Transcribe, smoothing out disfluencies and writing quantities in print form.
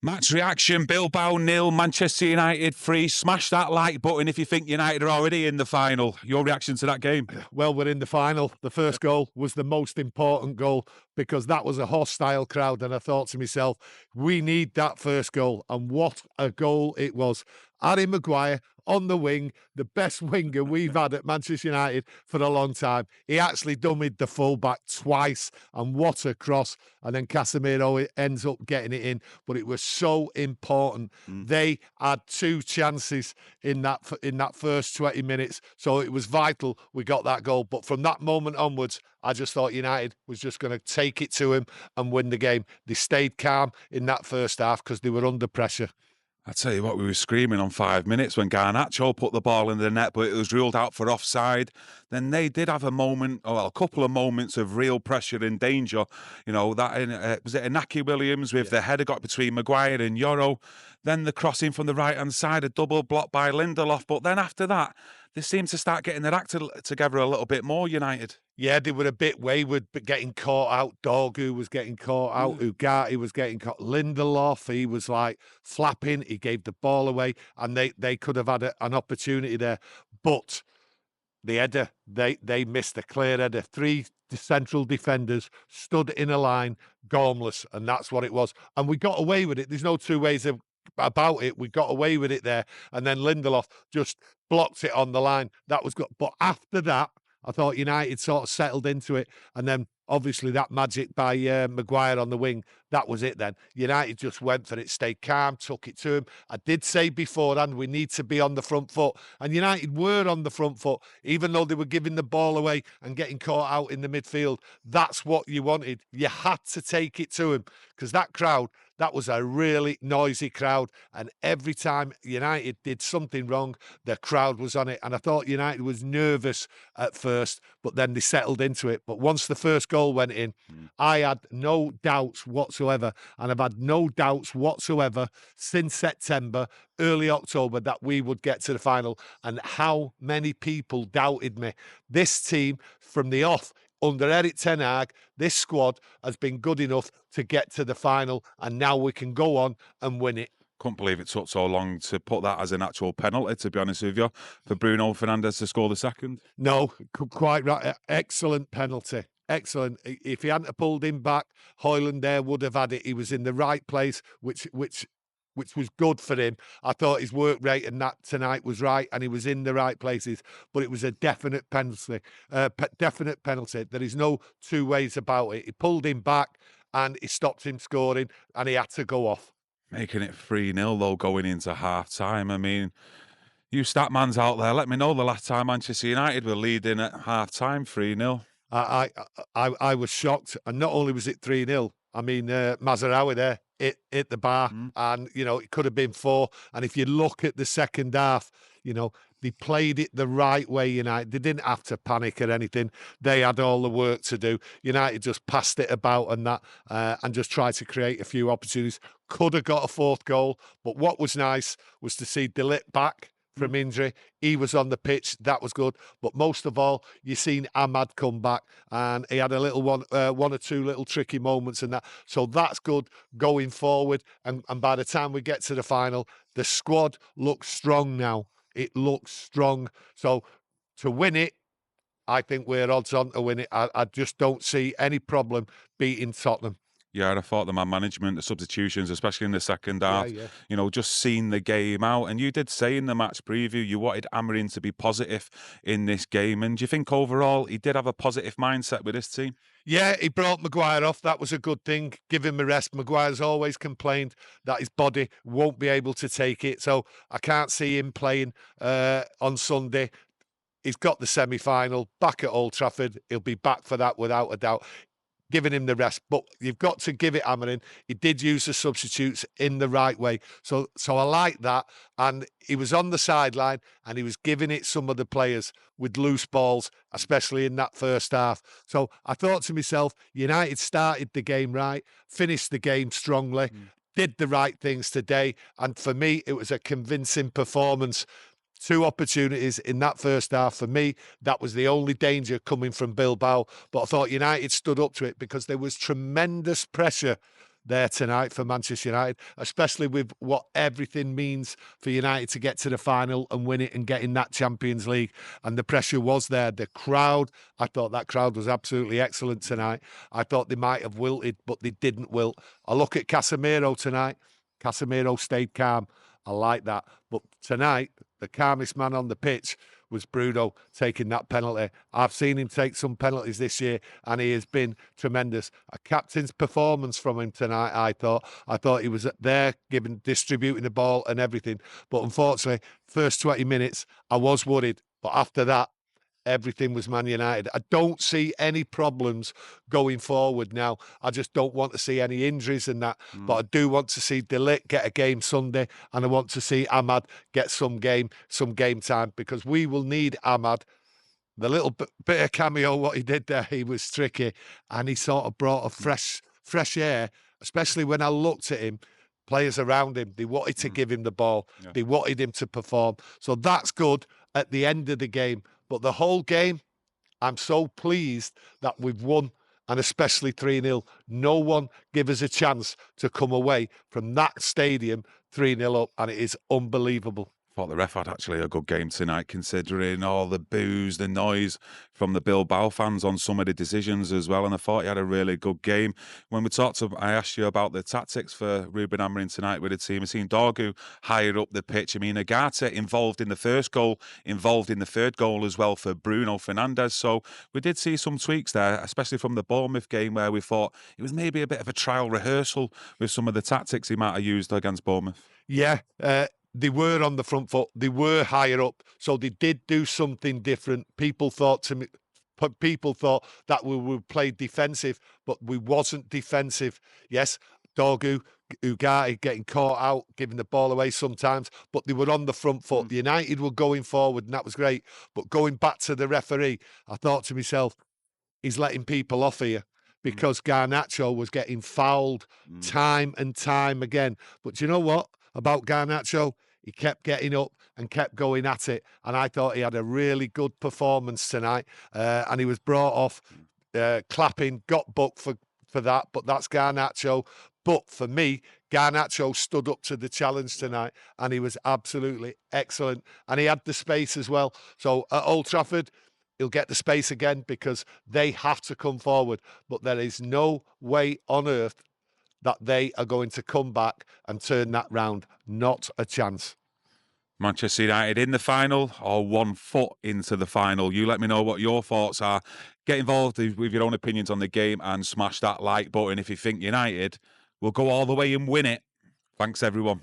Match reaction, Bilbao 0, Manchester United 3. Smash that like button if you think United are already in the final. Your reaction to that game? Well, we're in the final. The first goal was the most important goal because that was a hostile crowd. And I thought to myself, we need that first goal. And what a goal it was. Harry Maguire on the wing, the best winger we've had at Manchester United for a long time. He actually dummied the fullback twice, and what a cross. And then Casemiro ends up getting it in. But it was so important. They had two chances in that first 20 minutes. So it was vital we got that goal. But from that moment onwards, I just thought United was just going to take it to him and win the game. They stayed calm in that first half because they were under pressure. I tell you what, we were screaming on 5 minutes when Garnacho put the ball in the net, but it was ruled out for offside. Then they did have a moment, well, a couple of moments of real pressure and danger. You know, that was it Inaki Williams with the header got between Maguire and Yoro. Then the crossing from the right-hand side, a double block by Lindelof. But then after that, they seemed to start getting their act together a little bit more, United. Yeah, they were a bit wayward, but getting caught out. Dorgu was getting caught out. Ugarte was getting caught. Lindelof, he was like flapping. He gave the ball away, and they could have had an opportunity there. But the header, they missed a clear header. Three central defenders stood in a line, gormless, and that's what it was. And we got away with it. There's no two ways about it. We got away with it there. And then Lindelof just blocked it on the line. That was good. But after that, I thought United sort of settled into it. And then obviously that magic by Maguire on the wing, that was it then. United just went for it, stayed calm, took it to him. I did say beforehand we need to be on the front foot. And United were on the front foot, even though they were giving the ball away and getting caught out in the midfield. That's what you wanted. You had to take it to him because that crowd, that was a really noisy crowd. And every time United did something wrong, the crowd was on it. And I thought United was nervous at first, but then they settled into it. But once the first goal went in, I had no doubts whatsoever. And I've had no doubts whatsoever since September, early October, that we would get to the final. And how many people doubted me. This team from the off, under Erik ten Hag, this squad has been good enough to get to the final, and now we can go on and win it. Couldn't believe it took so long to put that as an actual penalty, to be honest with you, for Bruno Fernandes to score the second. No, quite right. Excellent penalty. Excellent. If he hadn't pulled him back, Højlund there would have had it. He was in the right place, which was good for him. I thought his work rate and that tonight was right, and he was in the right places. But it was a definite penalty. Definite penalty. There is no two ways about it. He pulled him back, and he stopped him scoring, and he had to go off. Making it 3-0 though going into half-time. I mean, you statmans out there, let me know the last time Manchester United were leading at half-time 3-0. I was shocked, and not only was it 3-0, I mean, Mazraoui there hit the bar, and, you know, it could have been 4. And if you look at the second half, you know, they played it the right way, United. They didn't have to panic or anything. They had all the work to do. United just passed it about and that, and just tried to create a few opportunities. Could have got a 4th goal, but what was nice was to see De Ligt back from injury. He was on the pitch. That was good. But most of all, you seen Ahmad come back, and he had a little one or two little tricky moments and that. So that's good going forward. And by the time we get to the final, the squad looks strong now. It looks strong. So to win it, I think we're odds on to win it. I just don't see any problem beating Tottenham. Yeah, I thought the man management, the substitutions, especially in the second half, you know, just seeing the game out. And you did say in the match preview you wanted Amorim to be positive in this game. And do you think overall he did have a positive mindset with this team? Yeah, he brought Maguire off. That was a good thing. Give him a rest. Maguire's always complained that his body won't be able to take it. So I can't see him playing on Sunday. He's got the semi-final back at Old Trafford. He'll be back for that without a doubt. Giving him the rest, but you've got to give it Amorim. He did use the substitutes in the right way, so I like that. And he was on the sideline, and he was giving it some of the players with loose balls, especially in that first half. So I thought to myself, United started the game right, finished the game strongly, did the right things today, and for me, it was a convincing performance. 2 opportunities in that first half. For me, that was the only danger coming from Bilbao. But I thought United stood up to it because there was tremendous pressure there tonight for Manchester United, especially with what everything means for United to get to the final and win it and get in that Champions League. And the pressure was there. The crowd, I thought that crowd was absolutely excellent tonight. I thought they might have wilted, but they didn't wilt. I look at Casemiro tonight. Casemiro stayed calm. I like that. But tonight, the calmest man on the pitch was Bruno taking that penalty. I've seen him take some penalties this year, and he has been tremendous. A captain's performance from him tonight, I thought. I thought he was there distributing the ball and everything. But unfortunately, first 20 minutes, I was worried. But after that, everything was Man United. I don't see any problems going forward now. I just don't want to see any injuries and that. But I do want to see De Ligt get a game Sunday, and I want to see Ahmad get some game time, because we will need Ahmad. The little bit of cameo, what he did there, he was tricky, and he sort of brought a fresh air, especially when I looked at him. Players around him, they wanted to give him the ball. Yeah. They wanted him to perform. So that's good at the end of the game. But the whole game, I'm so pleased that we've won, and especially 3-0. No one give us a chance to come away from that stadium 3-0 up, and it is unbelievable. I thought the ref had actually a good game tonight, considering all the boos, the noise from the Bilbao fans on some of the decisions as well. And I thought he had a really good game. When we talked I asked you about the tactics for Ruben Amorim tonight with the team. I've seen Dorgu higher up the pitch. I mean, Agate involved in the first goal, involved in the third goal as well for Bruno Fernandes. So we did see some tweaks there, especially from the Bournemouth game, where we thought it was maybe a bit of a trial rehearsal with some of the tactics he might have used against Bournemouth. Yeah, they were on the front foot. They were higher up, so they did do something different. People thought that we would play defensive, but we wasn't defensive. Yes, Dorgu, Ugarte getting caught out, giving the ball away sometimes, but they were on the front foot. United were going forward, and that was great. But going back to the referee, I thought to myself, he's letting people off here, because Garnacho was getting fouled time and time again. But you know what about Garnacho? He kept getting up and kept going at it. And I thought he had a really good performance tonight. And he was brought off, clapping, got booked for that. But that's Garnacho. But for me, Garnacho stood up to the challenge tonight, and he was absolutely excellent. And he had the space as well. So at Old Trafford, he'll get the space again, because they have to come forward. But there is no way on earth that they are going to come back and turn that round. Not a chance. Manchester United in the final, or 1 foot into the final? You let me know what your thoughts are. Get involved with your own opinions on the game and smash that like button if you think United will go all the way and win it. Thanks, everyone.